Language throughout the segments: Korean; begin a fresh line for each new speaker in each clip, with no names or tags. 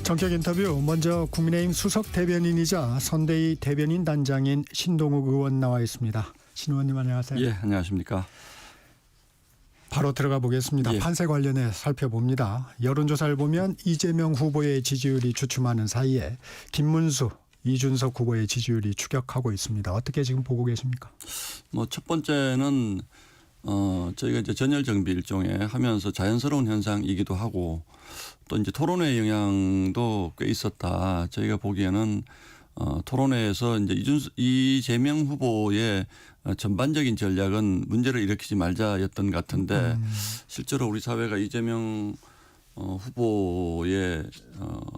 전격 인터뷰 먼저 국민의힘 수석 대변인이자 선대위 대변인 단장인 신동욱 의원 나와 있습니다. 신 의원님 안녕하세요.
예, 안녕하십니까.
바로 들어가 보겠습니다.
예.
판세 관련해 살펴봅니다. 여론조사를 보면 이재명 후보의 지지율이 주춤하는 사이에 김문수, 이준석 후보의 지지율이 추격하고 있습니다. 어떻게 지금 보고 계십니까?
뭐 첫 번째는 저희가 이제 전열 정비 일종에 하면서 자연스러운 현상이기도 하고 또 이제 토론회 영향도 꽤 있었다. 저희가 보기에는 토론회에서 이제 이재명 후보의 전반적인 전략은 문제를 일으키지 말자였던 것 같은데 실제로 우리 사회가 이재명 후보의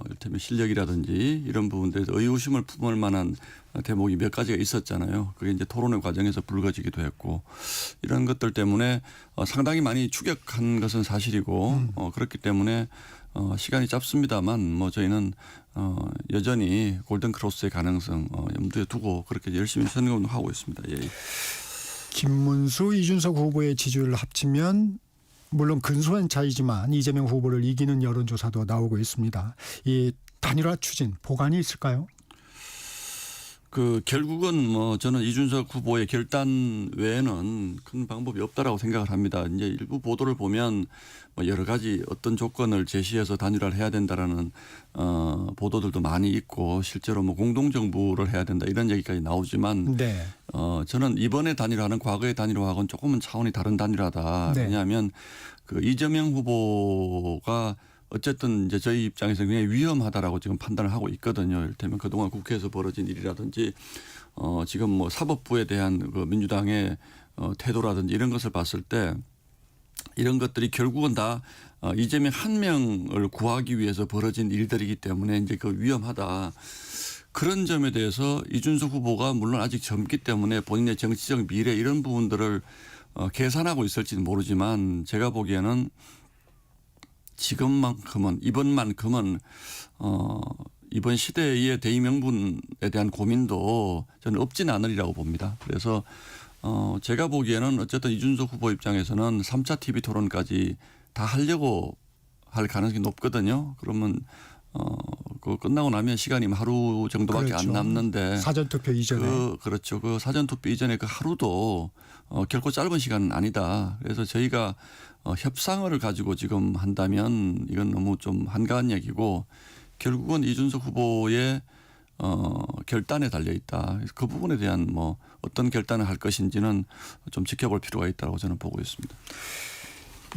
이를테면 실력이라든지 이런 부분들에서 의구심을 품을 만한 대목이 몇 가지가 있었잖아요. 그게 이제 토론회 과정에서 불거지기도 했고 이런 것들 때문에 상당히 많이 추격한 것은 사실이고 그렇기 때문에 시간이 짧습니다만 뭐 저희는 여전히 골든 크로스의 가능성 염두에 두고 그렇게 열심히 선거운동하고 있습니다. 예.
김문수, 이준석 후보의 지지율을 합치면 물론 근소한 차이지만 이재명 후보를 이기는 여론조사도 나오고 있습니다. 이 단일화 추진 보관이 있을까요?
결국은 뭐 저는 이준석 후보의 결단 외에는 큰 방법이 없다라고 생각을 합니다. 이제 일부 보도를 보면 뭐 여러 가지 어떤 조건을 제시해서 단일화를 해야 된다라는 보도들도 많이 있고 실제로 뭐 공동정부를 해야 된다 이런 얘기까지 나오지만
네.
저는 이번에 단일화는 과거의 단일화하고는 조금은 차원이 다른 단일화다.
네.
왜냐하면 이재명 후보가 어쨌든 이제 저희 입장에서 굉장히 위험하다라고 지금 판단을 하고 있거든요. 이를테면 그동안 국회에서 벌어진 일이라든지 지금 뭐 사법부에 대한 민주당의 태도라든지 이런 것을 봤을 때 이런 것들이 결국은 다 이재명 한 명을 구하기 위해서 벌어진 일들이기 때문에 이제 위험하다. 그런 점에 대해서 이준석 후보가 물론 아직 젊기 때문에 본인의 정치적 미래 이런 부분들을 계산하고 있을지는 모르지만 제가 보기에는 지금만큼은 이번만큼은 이번 시대의 대의 명분에 대한 고민도 저는 없진 않으리라고 봅니다. 그래서 제가 보기에는 어쨌든 이준석 후보 입장에서는 3차 TV 토론까지 다 하려고 할 가능성이 높거든요. 그러면 그 끝나고 나면 시간이 하루 정도밖에
그렇죠.
안 남는데
사전투표 이전에
그렇죠. 사전투표 이전에 하루도 결코 짧은 시간은 아니다. 그래서 저희가 협상을 가지고 지금 한다면 이건 너무 좀 한가한 얘기고 결국은 이준석 후보의 결단에 달려 있다. 그 부분에 대한 뭐 어떤 결단을 할 것인지는 좀 지켜볼 필요가 있다고 저는 보고 있습니다.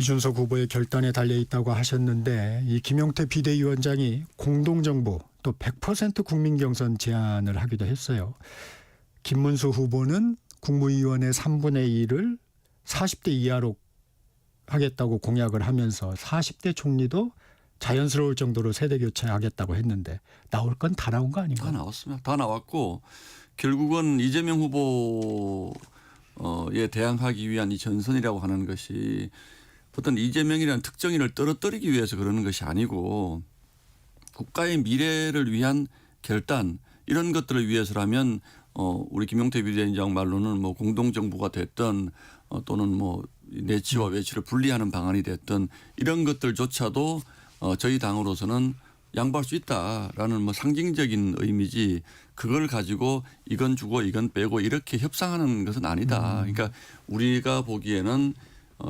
이준석 후보의 결단에 달려 있다고 하셨는데 이 김용태 비대위원장이 공동정부 또 100% 국민경선 제안을 하기도 했어요. 김문수 후보는 국무위원회 3분의 1을 40대 이하로 하겠다고 공약을 하면서 40대 총리도 자연스러울 정도로 세대 교체하겠다고 했는데 나올 건 다 나온 거 아닌가요?
다 나왔습니다. 다 나왔고 결국은 이재명 후보에 대항하기 위한 이 전선이라고 하는 것이 어떤 이재명이라는 특정인을 떨어뜨리기 위해서 그러는 것이 아니고 국가의 미래를 위한 결단 이런 것들을 위해서라면 우리 김용태 비대위원장 말로는 뭐 공동정부가 됐든 또는 뭐 내치와 외치를 분리하는 방안이 됐든 이런 것들조차도 저희 당으로서는 양보할 수 있다라는 뭐 상징적인 의미지 그걸 가지고 이건 주고 이건 빼고 이렇게 협상하는 것은 아니다. 그러니까 우리가 보기에는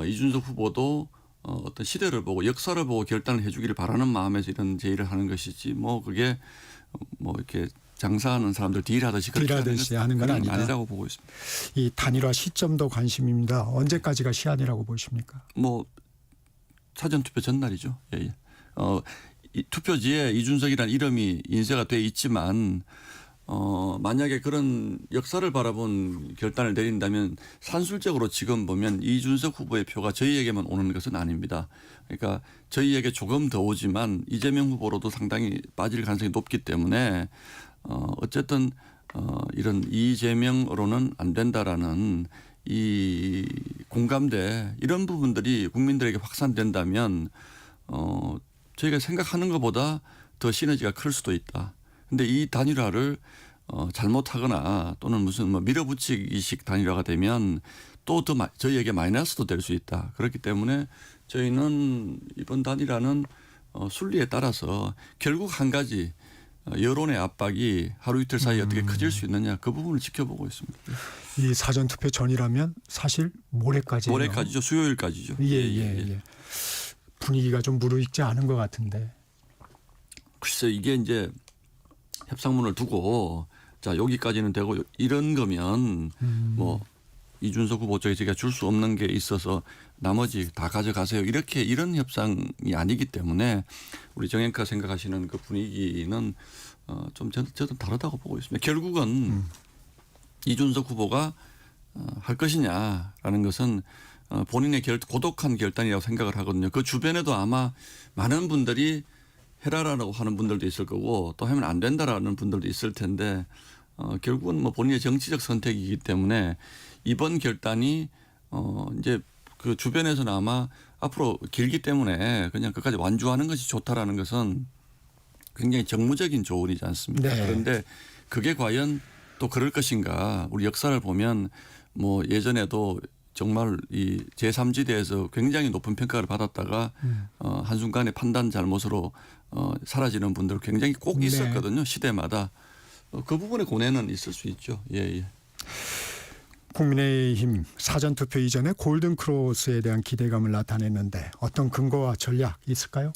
이준석 후보도 어떤 시대를 보고 역사를 보고 결단을 해 주기를 바라는 마음에서 이런 제의를 하는 것이지 뭐 그게 뭐 이렇게 장사하는 사람들 딜하듯이 그렇게
하는 건 아니다.
아니라고 보고 있습니다.
이 단일화 시점도 관심입니다. 언제까지가 시한이라고 보십니까?
뭐 사전투표 전날이죠. 예. 이 투표지에 이준석이라는 이름이 인쇄가 돼 있지만 만약에 그런 역사를 바라본 결단을 내린다면 산술적으로 지금 보면 이준석 후보의 표가 저희에게만 오는 것은 아닙니다. 그러니까 저희에게 조금 더 오지만 이재명 후보로도 상당히 빠질 가능성이 높기 때문에 어쨌든 이런 이재명으로는 안 된다라는 이 공감대 이런 부분들이 국민들에게 확산된다면 저희가 생각하는 것보다 더 시너지가 클 수도 있다. 근데 이 단일화를 잘못하거나 또는 무슨 뭐 밀어붙이기식 단일화가 되면 또 더 저희에게 마이너스도 될 수 있다. 그렇기 때문에 저희는 이번 단일화는 순리에 따라서 결국 한 가지 여론의 압박이 하루 이틀 사이에 어떻게 커질 수 있느냐 그 부분을 지켜보고 있습니다.
이 사전투표 전이라면 사실 모레까지예요.
모레까지죠. 수요일까지죠.
예. 분위기가 좀 무르익지 않은 것 같은데.
글쎄 이게 이제 협상문을 두고 자 여기까지는 되고 이런 거면 뭐 이준석 후보 쪽에 제가 줄 수 없는 게 있어서 나머지 다 가져가세요. 이런 협상이 아니기 때문에 우리 정앵카 생각하시는 그 분위기는 좀 저도 다르다고 보고 있습니다. 결국은 이준석 후보가 할 것이냐라는 것은 본인의 고독한 결단이라고 생각을 하거든요. 그 주변에도 아마 많은 분들이 해라라고 하는 분들도 있을 거고 또 하면 안 된다라는 분들도 있을 텐데 결국은 뭐 본인의 정치적 선택이기 때문에 이번 결단이 이제 그 주변에서는 아마 앞으로 길기 때문에 그냥 끝까지 완주하는 것이 좋다라는 것은 굉장히 정무적인 조언이지 않습니까?
네.
그런데 그게 과연 또 그럴 것인가? 우리 역사를 보면 뭐 예전에도 정말 이 제3지대에서 굉장히 높은 평가를 받았다가 한순간에 판단 잘못으로 사라지는 분들 굉장히 꼭 있었거든요. 시대마다. 그 부분의 고뇌는 있을 수 있죠. 예.
국민의힘 사전투표 이전에 골든크로스에 대한 기대감을 나타냈는데 어떤 근거와 전략 있을까요?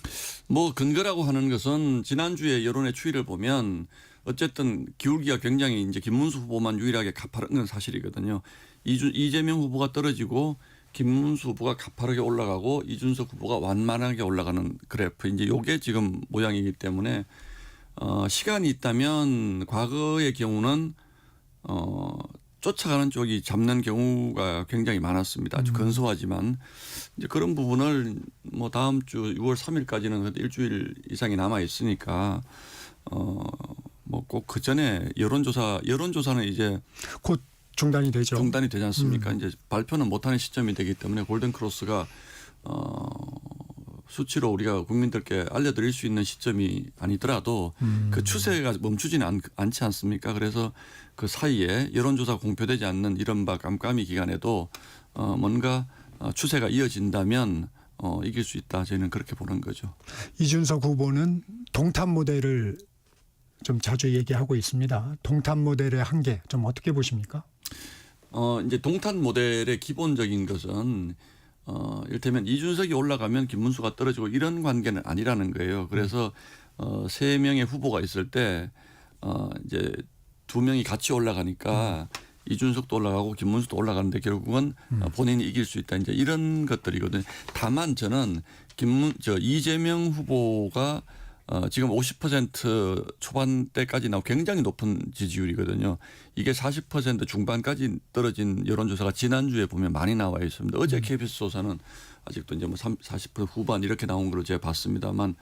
뭐 근거라고 하는 것은 지난주에 여론의 추이를 보면 어쨌든 기울기가 굉장히 이제 김문수 후보만 유일하게 가파른 건 사실이거든요. 이재명 후보가 떨어지고 김문수 후보가 가파르게 올라가고 이준석 후보가 완만하게 올라가는 그래프 이제 요게 지금 모양이기 때문에 시간이 있다면 과거의 경우는 쫓아가는 쪽이 잡는 경우가 굉장히 많았습니다. 아주 근소하지만 이제 그런 부분을 뭐 다음 주 6월 3일까지는 일주일 이상이 남아 있으니까 뭐 꼭 그 전에 여론조사는 이제
곧 중단이 되죠.
중단이 되지 않습니까? 이제 발표는 못하는 시점이 되기 때문에 골든크로스가 수치로 우리가 국민들께 알려드릴 수 있는 시점이 아니더라도 그 추세가 멈추지는 않지 않습니까? 그래서 그 사이에 여론조사 공표되지 않는 이른바 깜깜이 기간에도 뭔가 추세가 이어진다면 이길 수 있다. 저희는 그렇게 보는 거죠.
이준석 후보는 동탑 모델을 좀 자주 얘기하고 있습니다. 동탑 모델의 한계 좀 어떻게 보십니까?
이제 동탄 모델의 기본적인 것은 이를테면 이준석이 올라가면 김문수가 떨어지고 이런 관계는 아니라는 거예요. 그래서 세 명의 후보가 있을 때 이제 두 명이 같이 올라가니까 이준석도 올라가고 김문수도 올라가는데 결국은 본인이 이길 수 있다. 이제 이런 것들이거든요. 다만 저는 이재명 후보가 지금 50% 초반대까지 나오고 굉장히 높은 지지율이거든요. 이게 40% 중반까지 떨어진 여론조사가 지난주에 보면 많이 나와 있습니다. 어제 KBS 조사는 아직도 이제 뭐 40% 후반 이렇게 나온 걸로 제가 봤습니다만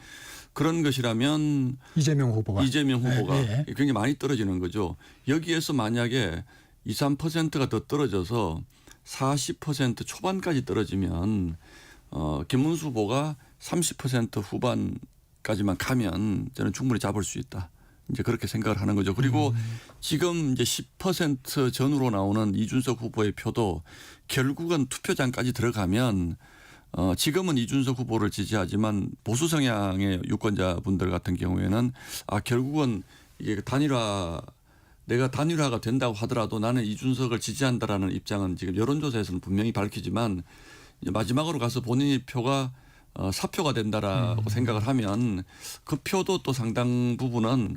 그런 것이라면 이재명 후보가
네.
굉장히 많이 떨어지는 거죠. 여기에서 만약에 2, 3%가 더 떨어져서 40% 초반까지 떨어지면 김문수 후보가 30% 후반까지만 가면 저는 충분히 잡을 수 있다. 이제 그렇게 생각을 하는 거죠. 그리고 지금 이제 10% 전후로 나오는 이준석 후보의 표도 결국은 투표장까지 들어가면 지금은 이준석 후보를 지지하지만 보수 성향의 유권자분들 같은 경우에는 결국은 이게 내가 단일화가 된다고 하더라도 나는 이준석을 지지한다라는 입장은 지금 여론조사에서는 분명히 밝히지만 이제 마지막으로 가서 본인의 표가 사표가 된다라고 생각을 하면 그 표도 또 상당 부분은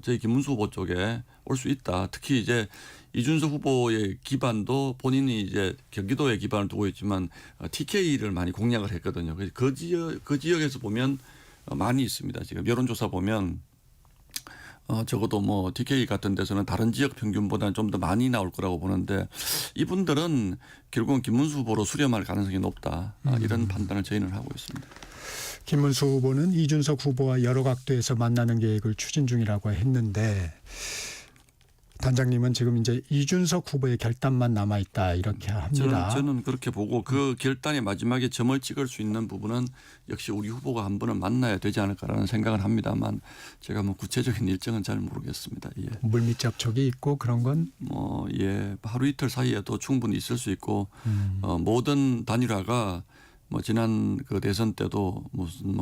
저희 김문수 후보 쪽에 올 수 있다. 특히 이제 이준석 후보의 기반도 본인이 이제 경기도에 기반을 두고 있지만 TK를 많이 공략을 했거든요. 그래서 그 지역에서 보면 많이 있습니다. 지금 여론조사 보면 적어도 뭐 TK 같은 데서는 다른 지역 평균보다는 좀 더 많이 나올 거라고 보는데 이분들은 결국은 김문수 후보로 수렴할 가능성이 높다. 이런 판단을 저희는 하고 있습니다.
김문수 후보는 이준석 후보와 여러 각도에서 만나는 계획을 추진 중이라고 했는데 단장님은 지금 이제 이준석 후보의 결단만 남아 있다 이렇게 합니다.
저는 그렇게 보고 그 결단의 마지막에 점을 찍을 수 있는 부분은 역시 우리 후보가 한 번은 만나야 되지 않을까라는 생각을 합니다만 제가 뭐 구체적인 일정은 잘 모르겠습니다. 예.
물밑 접촉이 있고 그런 건
하루 이틀 사이에도 충분히 있을 수 있고 모든 단일화가 뭐 지난 그 대선 때도 무슨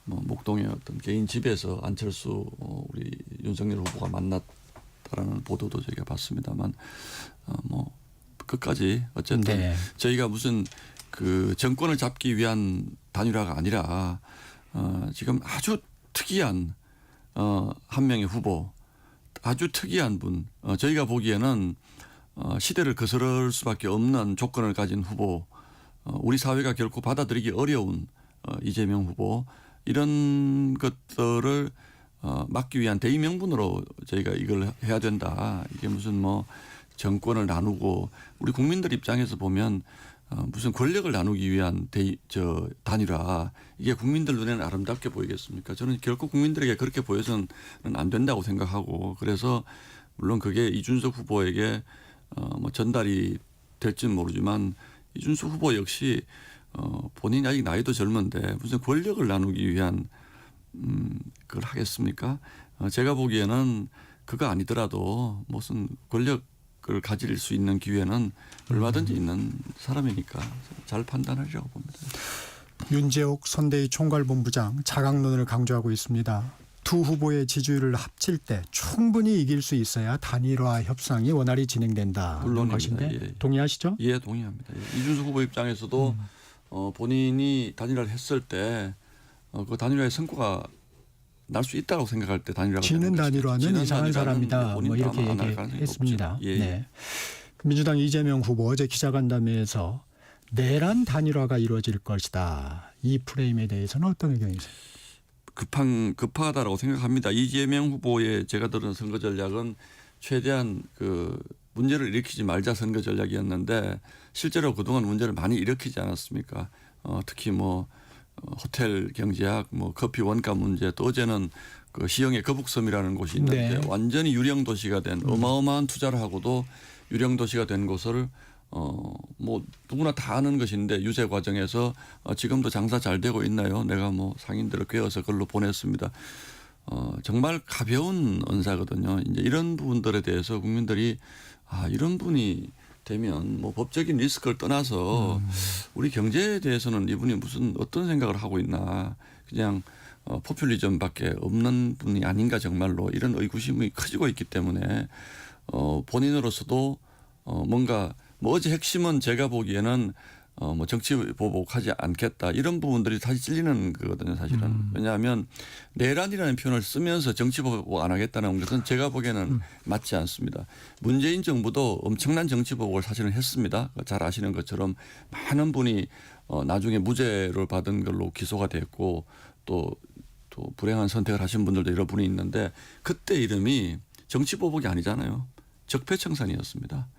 뭐 목동의 어떤 개인 집에서 안철수 우리 윤석열 후보가 만났다라는 보도도 저희가 봤습니다만 뭐 끝까지 어쨌든
네.
저희가 무슨 그 정권을 잡기 위한 단일화가 아니라 지금 아주 특이한 한 명의 후보, 아주 특이한 분, 저희가 보기에는 시대를 거스를 수밖에 없는 조건을 가진 후보, 우리 사회가 결코 받아들이기 어려운 이재명 후보, 이런 것들을 막기 위한 대의 명분으로 저희가 이걸 해야 된다. 이게 무슨 뭐 정권을 나누고 우리 국민들 입장에서 보면 무슨 권력을 나누기 위한 단일화, 이게 국민들 눈에는 아름답게 보이겠습니까? 저는 결코 국민들에게 그렇게 보여서는 안 된다고 생각하고, 그래서 물론 그게 이준석 후보에게 뭐 전달이 될지는 모르지만 이준석 후보 역시 본인이 아직 나이도 젊은데 무슨 권력을 나누기 위한 그걸 하겠습니까? 제가 보기에는 그거 아니더라도 무슨 권력을 가질 수 있는 기회는 얼마든지 있는 사람이니까 잘 판단하리라고 봅니다.
윤재옥 선대위 총괄본부장 자강론을 강조하고 있습니다. 두 후보의 지지율을 합칠 때 충분히 이길 수 있어야 단일화 협상이 원활히 진행된다는
물론입니다.
것인데
예.
동의하시죠?
예, 동의합니다. 예. 이준석 후보 입장에서도 본인이 단일화를 했을 때 그 단일화의 성과가 날 수 있다고 생각할 때 단일화가
지는 단일화는
지는
이상한
단일화는
사람이다.
본인도
뭐 이렇게
아마 안할 가능성이
얘기했습니다.
높죠. 예.
네. 민주당 이재명 후보 어제 기자간담회에서 내란 단일화가 이루어질 것이다. 이 프레임에 대해서는 어떤 의견이세요?
급하다라고 생각합니다. 이재명 후보의 제가 들은 선거 전략은 최대한 그 문제를 일으키지 말자 선거 전략이었는데 실제로 그동안 문제를 많이 일으키지 않았습니까? 특히 뭐 호텔 경제학, 뭐 커피 원가 문제, 또 어제는 그 시흥의 거북섬이라는 곳이 있는데
네.
완전히 유령 도시가 된 어마어마한 투자를 하고도 유령 도시가 된 곳을 뭐 누구나 다 아는 것인데 유세 과정에서 지금도 장사 잘 되고 있나요? 내가 뭐 상인들을 꿰어서 글로 보냈습니다. 정말 가벼운 언사거든요. 이제 이런 부분들에 대해서 국민들이 이런 분이 되면 뭐 법적인 리스크를 떠나서 우리 경제에 대해서는 이분이 무슨 어떤 생각을 하고 있나, 그냥 포퓰리즘밖에 없는 분이 아닌가, 정말로 이런 의구심이 커지고 있기 때문에 본인으로서도 뭔가 뭐 어제 핵심은 제가 보기에는 뭐 정치 보복하지 않겠다, 이런 부분들이 사실 찔리는 거거든요, 사실은. 왜냐하면 내란이라는 표현을 쓰면서 정치 보복 안 하겠다는 것은 제가 보기에는 맞지 않습니다. 문재인 정부도 엄청난 정치 보복을 사실은 했습니다. 잘 아시는 것처럼 많은 분이 나중에 무죄를 받은 걸로 기소가 됐고 또 불행한 선택을 하신 분들도 여러 분이 있는데, 그때 이름이 정치 보복이 아니잖아요. 적폐청산이었습니다.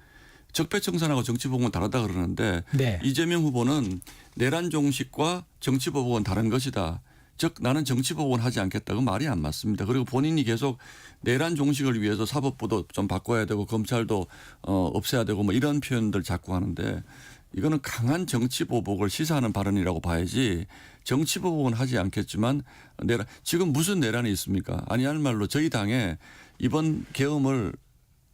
적폐청산하고 정치보복은 다르다 그러는데
네.
이재명 후보는 내란 종식과 정치보복은 다른 것이다. 즉 나는 정치보복은 하지 않겠다. 그 말이 안 맞습니다. 그리고 본인이 계속 내란 종식을 위해서 사법부도 좀 바꿔야 되고 검찰도 없애야 되고 뭐 이런 표현들 자꾸 하는데, 이거는 강한 정치보복을 시사하는 발언이라고 봐야지, 정치보복은 하지 않겠지만 지금 무슨 내란이 있습니까? 아니할 말로 저희 당에 이번 계엄을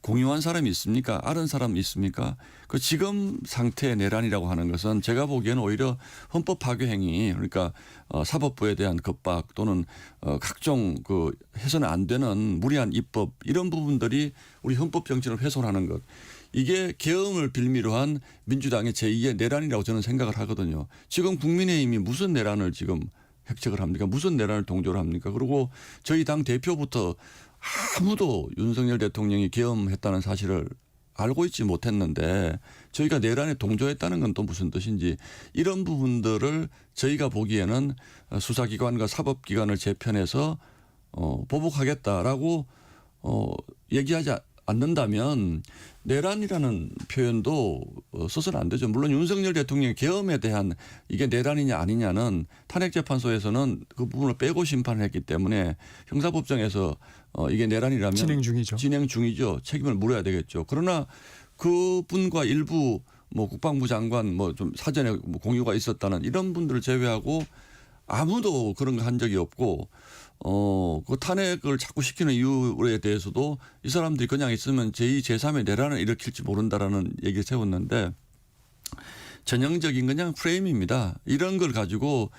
공유한 사람이 있습니까? 아는 사람이 있습니까? 그 지금 상태의 내란이라고 하는 것은 제가 보기에는 오히려 헌법 파괴 행위, 그러니까 사법부에 대한 겁박 또는 각종 그 해서는 안 되는 무리한 입법, 이런 부분들이 우리 헌법 정신을 훼손하는 것. 이게 계엄을 빌미로 한 민주당의 제2의 내란이라고 저는 생각을 하거든요. 지금 국민의힘이 무슨 내란을 지금 획책을 합니까? 무슨 내란을 동조를 합니까? 그리고 저희 당 대표부터 아무도 윤석열 대통령이 계엄했다는 사실을 알고 있지 못했는데 저희가 내란에 동조했다는 건 또 무슨 뜻인지, 이런 부분들을 저희가 보기에는 수사기관과 사법기관을 재편해서 보복하겠다라고 얘기하지 않는다면 내란이라는 표현도 써서는 안 되죠. 물론 윤석열 대통령의 계엄에 대한 이게 내란이냐 아니냐는 탄핵재판소에서는 그 부분을 빼고 심판을 했기 때문에 형사법정에서 이게 내란이라면 진행 중이죠. 책임을 물어야 되겠죠. 그러나 그분과 일부 뭐 국방부 장관 뭐 좀 사전에 뭐 공유가 있었다는 이런 분들을 제외하고 아무도 그런 거 한 적이 없고, 그 탄핵을 자꾸 시키는 이유에 대해서도 이 사람들이 그냥 있으면 제2, 제3의 내란을 일으킬지 모른다라는 얘기를 세웠는데, 전형적인 그냥 프레임입니다. 이런 걸 가지고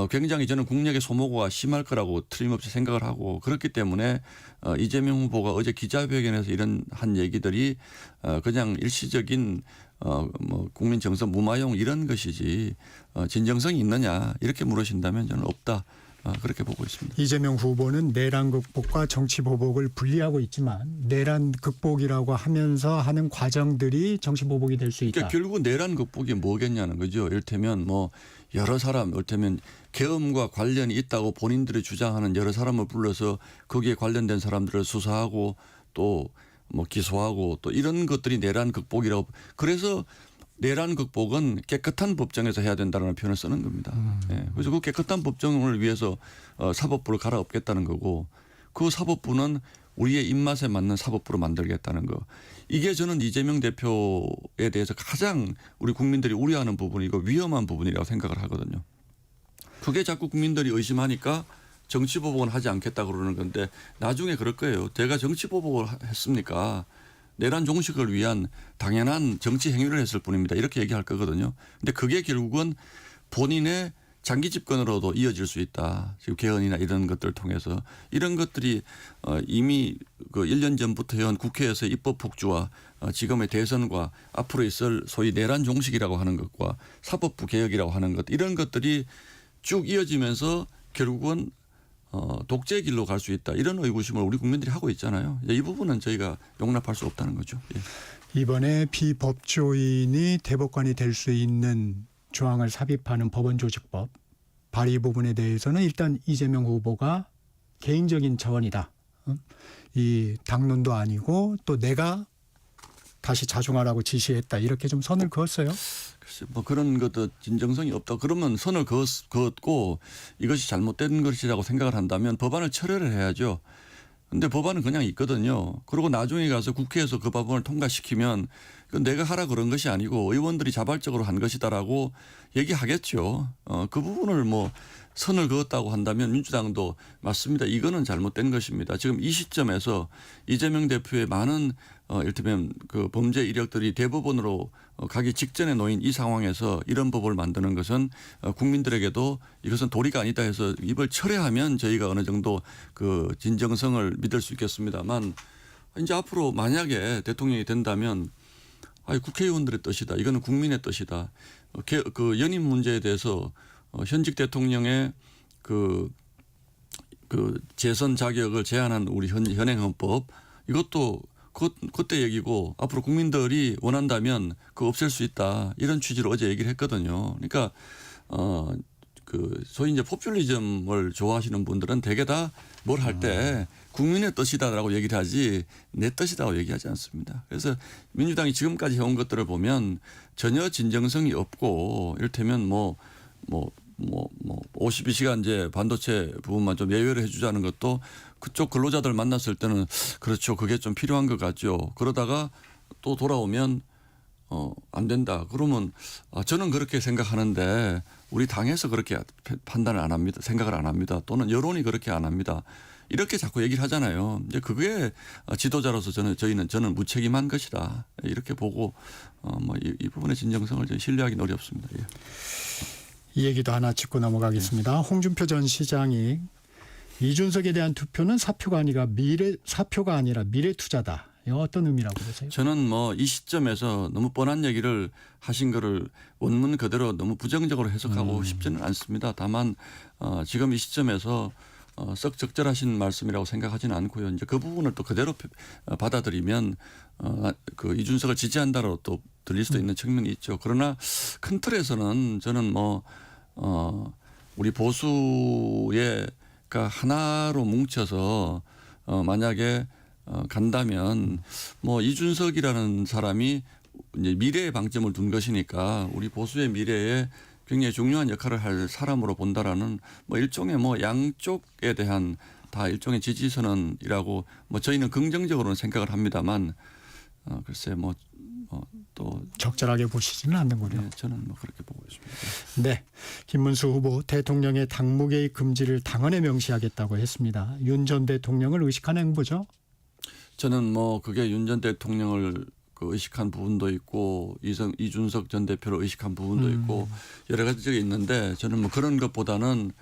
굉장히 저는 국력의 소모가 심할 거라고 틀림없이 생각을 하고 그렇기 때문에 이재명 후보가 어제 기자회견에서 이런 한 얘기들이 그냥 일시적인 뭐 국민 정서 무마용 이런 것이지 진정성이 있느냐 이렇게 물으신다면 저는 없다. 그렇게 보고 있습니다.
이재명 후보는 내란 극복과 정치 보복을 분리하고 있지만 내란 극복이라고 하면서 하는 과정들이 정치 보복이 될 수 있다.
그러니까 결국 내란 극복이 뭐겠냐는 거죠. 이를테면 뭐 여러 사람, 이를테면 계엄과 관련이 있다고 본인들이 주장하는 여러 사람을 불러서 거기에 관련된 사람들을 수사하고 또 뭐 기소하고 또 이런 것들이 내란 극복이라고. 그래서 내란 극복은 깨끗한 법정에서 해야 된다는 표현을 쓰는 겁니다. 예. 그래서 그 깨끗한 법정을 위해서 사법부를 갈아엎겠다는 거고 그 사법부는 우리의 입맛에 맞는 사법부로 만들겠다는 거. 이게 저는 이재명 대표에 대해서 가장 우리 국민들이 우려하는 부분이고 위험한 부분이라고 생각을 하거든요. 그게 자꾸 국민들이 의심하니까 정치보복은 하지 않겠다 그러는 건데 나중에 그럴 거예요. 제가 정치보복을 했습니까? 내란 종식을 위한 당연한 정치 행위를 했을 뿐입니다. 이렇게 얘기할 거거든요. 근데 그게 결국은 본인의 장기 집권으로도 이어질 수 있다. 지금 개헌이나 이런 것들을 통해서 이런 것들이 이미 그 1년 전부터 해온 국회에서의 입법 폭주와 지금의 대선과 앞으로 있을 소위 내란 종식이라고 하는 것과 사법부 개혁이라고 하는 것 이런 것들이 쭉 이어지면서 결국은 독재 길로 갈 수 있다. 이런 의구심을 우리 국민들이 하고 있잖아요. 이 부분은 저희가 용납할 수 없다는 거죠. 예.
이번에 비법조인이 대법관이 될 수 있는 조항을 삽입하는 법원조직법 발의 부분에 대해서는 일단 이재명 후보가 개인적인 차원이다. 이 당론도 아니고 또 내가 다시 자중하라고 지시했다. 이렇게 좀 선을 그었어요.
글쎄 뭐 그런 것도 진정성이 없다. 그러면 선을 그었고 이것이 잘못된 것이라고 생각을 한다면 법안을 철회를 해야죠. 근데 법안은 그냥 있거든요. 그리고 나중에 가서 국회에서 그 법안을 통과시키면 그건 내가 하라 그런 것이 아니고 의원들이 자발적으로 한 것이다라고 얘기하겠죠. 그 부분을 뭐 선을 그었다고 한다면 민주당도 맞습니다. 이거는 잘못된 것입니다. 지금 이 시점에서 이재명 대표의 많은 이를테면 그 범죄 이력들이 대법원으로 가기 직전에 놓인 이 상황에서 이런 법을 만드는 것은 국민들에게도 이것은 도리가 아니다 해서 이걸 철회하면 저희가 어느 정도 그 진정성을 믿을 수 있겠습니다만 이제 앞으로 만약에 대통령이 된다면 국회의원들의 뜻이다. 이거는 국민의 뜻이다. 그 연임 문제에 대해서 현직 대통령의 그 재선 자격을 제한한 우리 현행 헌법 이것도 그때 얘기고 앞으로 국민들이 원한다면 그거 없앨 수 있다. 이런 취지로 어제 얘기를 했거든요. 그러니까 그 소위 이제 포퓰리즘을 좋아하시는 분들은 대개 다 뭘 할 때 국민의 뜻이다라고 얘기를 하지 내 뜻이라고 얘기하지 않습니다. 그래서 민주당이 지금까지 해온 것들을 보면 전혀 진정성이 없고 이를테면 52시간제 반도체 부분만 좀 예외를 해주자는 것도 그쪽 근로자들 만났을 때는 그렇죠. 그게 좀 필요한 것 같죠. 그러다가 또 돌아오면 안 된다. 그러면 저는 그렇게 생각하는데 우리 당에서 그렇게 판단을 안 합니다. 생각을 안 합니다. 또는 여론이 그렇게 안 합니다. 이렇게 자꾸 얘기를 하잖아요. 이제 그게 지도자로서 저는 무책임한 것이다. 이렇게 보고 이 부분의 진정성을 신뢰하기는 어렵습니다. 예.
이 얘기도 하나 짚고 넘어가겠습니다. 홍준표 전 시장이 이준석에 대한 투표는 사표가 아니라 미래 투자다. 이거 어떤 의미라고 보세요?
저는 이 시점에서 너무 뻔한 얘기를 하신 거를 원문 그대로 너무 부정적으로 해석하고 싶지는 않습니다. 다만 지금 이 시점에서 썩 적절하신 말씀이라고 생각하지는 않고요. 이제 그 부분을 또 그대로 받아들이면 그 이준석을 지지한다로 또 들릴 수도 있는 측면이 있죠. 그러나 큰 틀에서는 저는 우리 보수가 하나로 뭉쳐서 만약에 간다면 이준석이라는 사람이 이제 미래에 방점을 둔 것이니까 우리 보수의 미래에 굉장히 중요한 역할을 할 사람으로 본다라는 일종의 양쪽에 대한 다 일종의 지지선언이라고 저희는 긍정적으로는 생각을 합니다만 글쎄 또
적절하게 보시지는 않는군요.
네, 저는 그렇게 보고 있습니다.
네, 김문수 후보 대통령의 당무개입 금지를 당헌에 명시하겠다고 했습니다. 윤 전 대통령을 의식한 행보죠?
저는 그게 윤 전 대통령을 그 의식한 부분도 있고 이준석 전 대표를 의식한 부분도 있고 여러 가지가 있는데 저는 뭐 그런 것보다는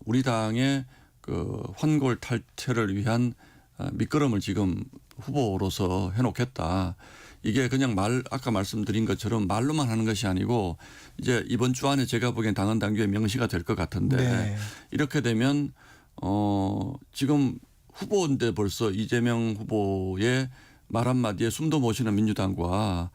우리 당의 그 환골 탈퇴를 위한 밑거름을 지금 후보로서 해놓겠다. 이게 그냥 아까 말씀드린 것처럼 말로만 하는 것이 아니고 이제 이번 주 안에 제가 보기엔 당헌 당규에 명시가 될 것 같은데
네.
이렇게 되면 지금 후보인데 벌써 이재명 후보의 말 한마디에 숨도 못 쉬는 민주당과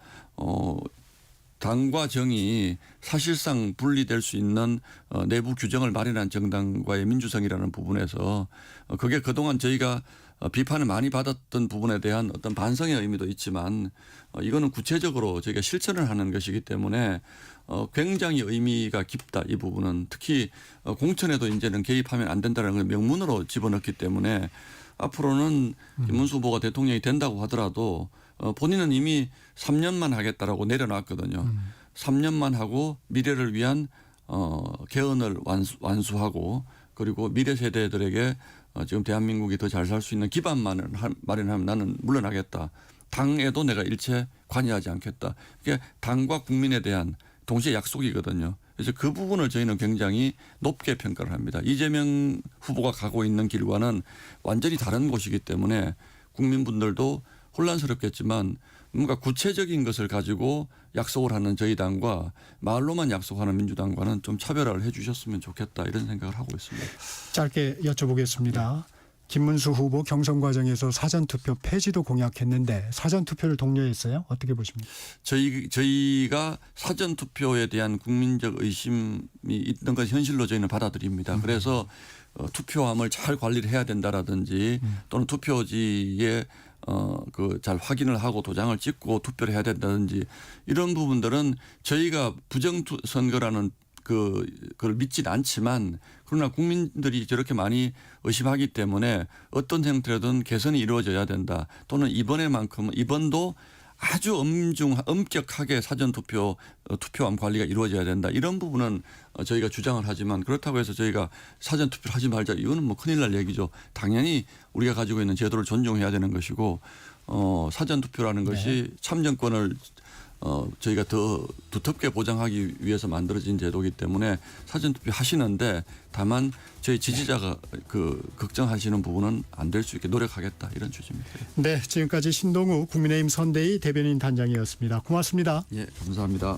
당과 정이 사실상 분리될 수 있는 내부 규정을 마련한 정당과의 민주성이라는 부분에서 그게 그동안 저희가 비판을 많이 받았던 부분에 대한 어떤 반성의 의미도 있지만 이거는 구체적으로 저희가 실천을 하는 것이기 때문에 굉장히 의미가 깊다. 이 부분은 특히 공천에도 이제는 개입하면 안 된다는 걸 명문으로 집어넣기 때문에 앞으로는 김문수 후보가 대통령이 된다고 하더라도 본인은 이미 3년만 하겠다라고 내려놨거든요. 3년만 하고 미래를 위한 개헌을 완수하고 그리고 미래 세대들에게 지금 대한민국이 더 잘 살 수 있는 기반만을 마련하면 나는 물러나겠다. 당에도 내가 일체 관여하지 않겠다. 이게 당과 국민에 대한 동시에 약속이거든요. 그래서 그 부분을 저희는 굉장히 높게 평가를 합니다. 이재명 후보가 가고 있는 길과는 완전히 다른 곳이기 때문에 국민분들도 혼란스럽겠지만 뭔가 구체적인 것을 가지고 약속을 하는 저희 당과 말로만 약속하는 민주당과는 좀 차별화를 해 주셨으면 좋겠다 이런 생각을 하고 있습니다.
짧게 여쭤보겠습니다. 김문수 후보 경선 과정에서 사전투표 폐지도 공약했는데 사전투표를 독려했어요? 어떻게 보십니까?
저희가 사전투표에 대한 국민적 의심이 있는 건 현실로 저희는 받아들입니다. 그래서 투표함을 잘 관리를 해야 된다라든지 또는 투표지에 그 잘 확인을 하고 도장을 찍고 투표를 해야 된다든지 이런 부분들은 저희가 부정선거라는 그걸 믿진 않지만 그러나 국민들이 저렇게 많이 의심하기 때문에 어떤 형태로든 개선이 이루어져야 된다. 또는 이번도 아주 엄격하게 사전투표 투표함 관리가 이루어져야 된다. 이런 부분은 저희가 주장을 하지만 그렇다고 해서 저희가 사전투표를 하지 말자. 이거는 뭐 큰일 날 얘기죠. 당연히 우리가 가지고 있는 제도를 존중해야 되는 것이고 사전투표라는 것이 참정권을 저희가 더 두텁게 보장하기 위해서 만들어진 제도이기 때문에 사전투표 하시는데 다만 저희 지지자가 걱정하시는 부분은 안 될 수 있게 노력하겠다 이런 취지입니다.
네, 지금까지 신동우 국민의힘 선대위 대변인 단장이었습니다. 고맙습니다.
예, 감사합니다.